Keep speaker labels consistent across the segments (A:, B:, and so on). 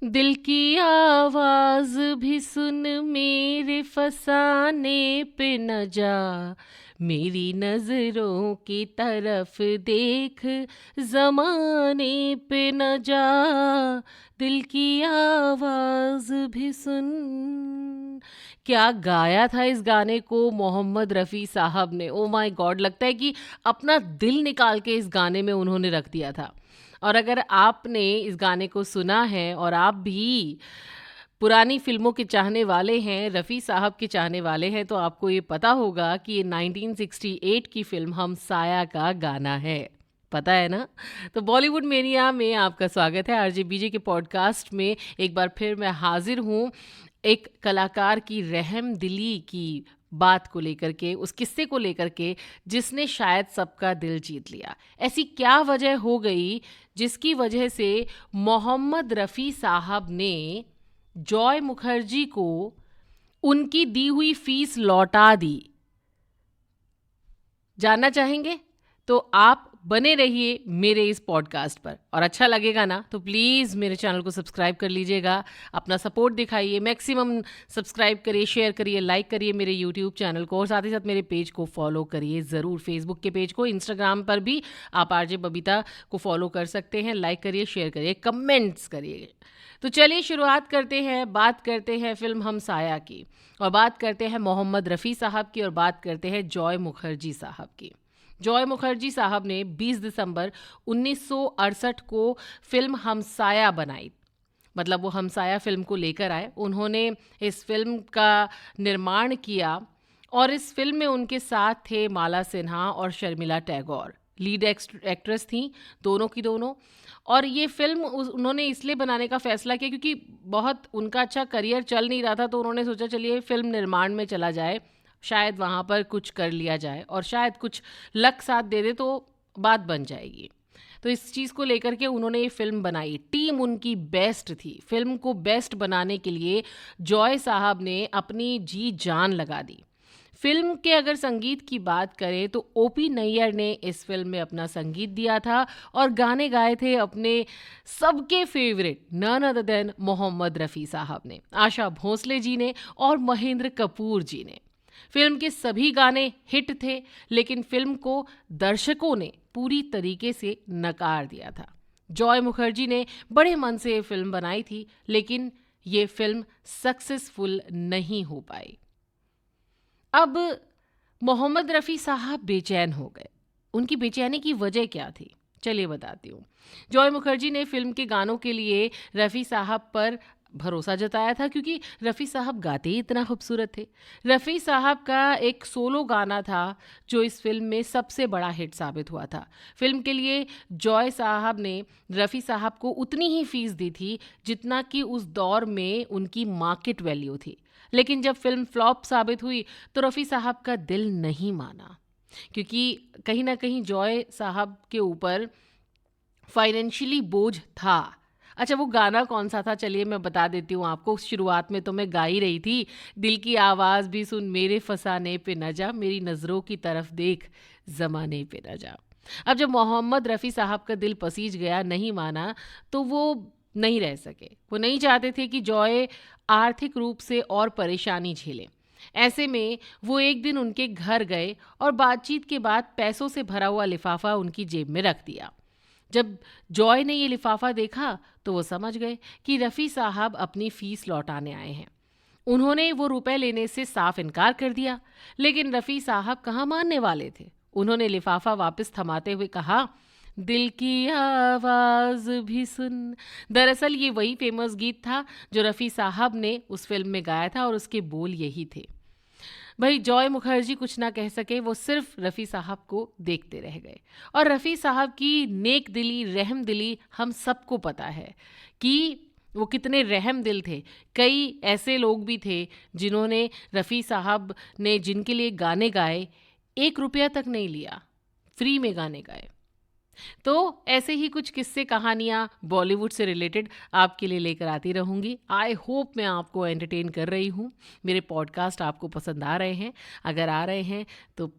A: दिल की आवाज भी सुन, मेरे फसाने पे न जा, मेरी नजरों की तरफ देख, जमाने पे न जा, दिल की आवाज भी सुन। क्या गाया था इस गाने को मोहम्मद रफ़ी साहब ने। ओ माय गॉड, लगता है कि अपना दिल निकाल के इस गाने में उन्होंने रख दिया था। और अगर आपने इस गाने को सुना है और आप भी पुरानी फ़िल्मों के चाहने वाले हैं, रफ़ी साहब के चाहने वाले हैं, तो आपको ये पता होगा कि ये 1968 की फ़िल्म हम साया का गाना है। पता है ना? तो बॉलीवुड मेनिया में आपका स्वागत है। आरजे बीजे के पॉडकास्ट में एक बार फिर मैं हाज़िर हूँ, एक कलाकार की रहमदिली की बात को लेकर के, उस किस्से को लेकर के जिसने शायद सबका दिल जीत लिया। ऐसी क्या वजह हो गई जिसकी वजह से मोहम्मद रफ़ी साहब ने जॉय मुखर्जी को उनकी दी हुई फीस लौटा दी? जानना चाहेंगे? तो आप बने रहिए मेरे इस पॉडकास्ट पर, और अच्छा लगेगा ना तो प्लीज़ मेरे चैनल को सब्सक्राइब कर लीजिएगा, अपना सपोर्ट दिखाइए, मैक्सिमम सब्सक्राइब करिए, शेयर करिए, लाइक करिए मेरे यूट्यूब चैनल को, और साथ ही साथ मेरे पेज को फॉलो करिए ज़रूर, फेसबुक के पेज को, इंस्टाग्राम पर भी आप आरजे बबीता को फॉलो कर सकते हैं। लाइक करिए, शेयर करिए, कमेंट्स करिए। तो चलिए शुरुआत करते हैं, बात करते हैं फ़िल्म हम साया की, और बात करते हैं मोहम्मद रफ़ी साहब की, और बात करते हैं जॉय मुखर्जी साहब की। जॉय मुखर्जी साहब ने 20 दिसंबर 1968 को फिल्म हमसाया बनाई। मतलब वो हमसाया फिल्म को लेकर आए, उन्होंने इस फिल्म का निर्माण किया, और इस फिल्म में उनके साथ थे माला सिन्हा और शर्मिला टैगोर, लीड एक्ट्रेस थीं दोनों की दोनों। और ये फिल्म उन्होंने इसलिए बनाने का फ़ैसला किया क्योंकि बहुत उनका अच्छा करियर चल नहीं रहा था, तो उन्होंने सोचा चलिए फिल्म निर्माण में चला जाए, शायद वहाँ पर कुछ कर लिया जाए और शायद कुछ लक साथ दे दे तो बात बन जाएगी। तो इस चीज़ को लेकर के उन्होंने ये फ़िल्म बनाई। टीम उनकी बेस्ट थी। फ़िल्म को बेस्ट बनाने के लिए जॉय साहब ने अपनी जी जान लगा दी। फ़िल्म के अगर संगीत की बात करें तो ओपी नैयर ने इस फ़िल्म में अपना संगीत दिया था, और गाने गाए थे अपने सबके favourite none other than Mohammad Rafi साहब ने, आशा भोसले जी ने और महेंद्र कपूर जी ने। फिल्म के सभी गाने हिट थे, लेकिन फिल्म को दर्शकों ने पूरी तरीके से नकार दिया था। जॉय मुखर्जी ने बड़े मन से ये फिल्म बनाई थी, लेकिन ये फिल्म सक्सेसफुल नहीं हो पाई। अब मोहम्मद रफ़ी साहब बेचैन हो गए। उनकी बेचैनी की वजह क्या थी? चलिए बताती हूँ। जॉय मुखर्जी ने फ़िल्म के गानों के लिए रफ़ी साहब पर भरोसा जताया था, क्योंकि रफ़ी साहब गाते ही इतना खूबसूरत थे। रफ़ी साहब का एक सोलो गाना था जो इस फ़िल्म में सबसे बड़ा हिट साबित हुआ था। फ़िल्म के लिए जॉय साहब ने रफ़ी साहब को उतनी ही फ़ीस दी थी जितना कि उस दौर में उनकी मार्केट वैल्यू थी। लेकिन जब फ़िल्म फ्लॉप साबित हुई तो रफ़ी साहब का दिल नहीं माना, क्योंकि कहीं न कहीं जॉय साहब के ऊपर फाइनेंशियली बोझ था। अच्छा, वो गाना कौन-सा था चलिए मैं बता देती हूँ आपको। शुरुआत में तो मैं गा ही रही थी, दिल की आवाज़ भी सुन, मेरे फसाने पे न जा, मेरी नज़रों की तरफ देख, ज़माने पे न जा। अब जब मोहम्मद रफ़ी साहब का दिल पसीज गया, नहीं माना, तो वो नहीं रह सके। वो नहीं चाहते थे कि जॉय आर्थिक रूप से और परेशानी झेलें। ऐसे में वो एक दिन उनके घर गए और बातचीत के बाद पैसों से भरा हुआ लिफाफा उनकी जेब में रख दिया। जब जॉय ने ये लिफाफा देखा तो वो समझ गए कि रफ़ी साहब अपनी फ़ीस लौटाने आए हैं। उन्होंने वो रुपए लेने से साफ इनकार कर दिया, लेकिन रफ़ी साहब कहाँ मानने वाले थे। उन्होंने लिफाफा वापस थमाते हुए कहा, दिल की आवाज़ भी सुन। दरअसल ये वही फेमस गीत था जो रफ़ी साहब ने उस फिल्म में गाया था, और उसके बोल यही थे। भाई जॉय मुखर्जी कुछ ना कह सके, वो सिर्फ रफ़ी साहब को देखते रह गए। और रफ़ी साहब की नेक दिली, रहम दिली हम सबको पता है कि वो कितने रहम दिल थे। कई ऐसे लोग भी थे जिन्होंने रफ़ी साहब ने जिनके लिए गाने गाए, 1 रुपया तक नहीं लिया, फ्री में गाने गाए। तो ऐसे ही कुछ किस्से कहानियाँ बॉलीवुड से रिलेटेड आपके लिए लेकर आती रहूँगी। आई होप मैं आपको एंटरटेन कर रही हूँ। मेरे पॉडकास्ट आपको पसंद आ रहे हैं? अगर आ रहे हैं तो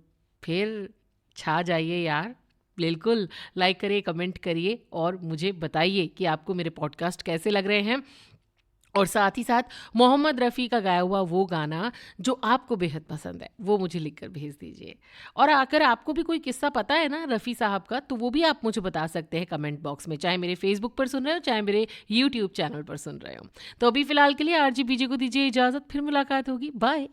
A: फिर छा जाइए यार। बिल्कुल लाइक करिए, कमेंट करिए और मुझे बताइए कि आपको मेरे पॉडकास्ट कैसे लग रहे हैं। और साथ ही साथ मोहम्मद रफ़ी का गाया हुआ वो गाना जो आपको बेहद पसंद है, वो मुझे लिख कर भेज दीजिए। और अगर आपको भी कोई किस्सा पता है ना रफ़ी साहब का, तो वो भी आप मुझे बता सकते हैं कमेंट बॉक्स में, चाहे मेरे फेसबुक पर सुन रहे हो, चाहे मेरे यूट्यूब चैनल पर सुन रहे हो। तो अभी फ़िलहाल के लिए आरजे बीजे को दीजिए इजाज़त, फिर मुलाकात होगी, बाय।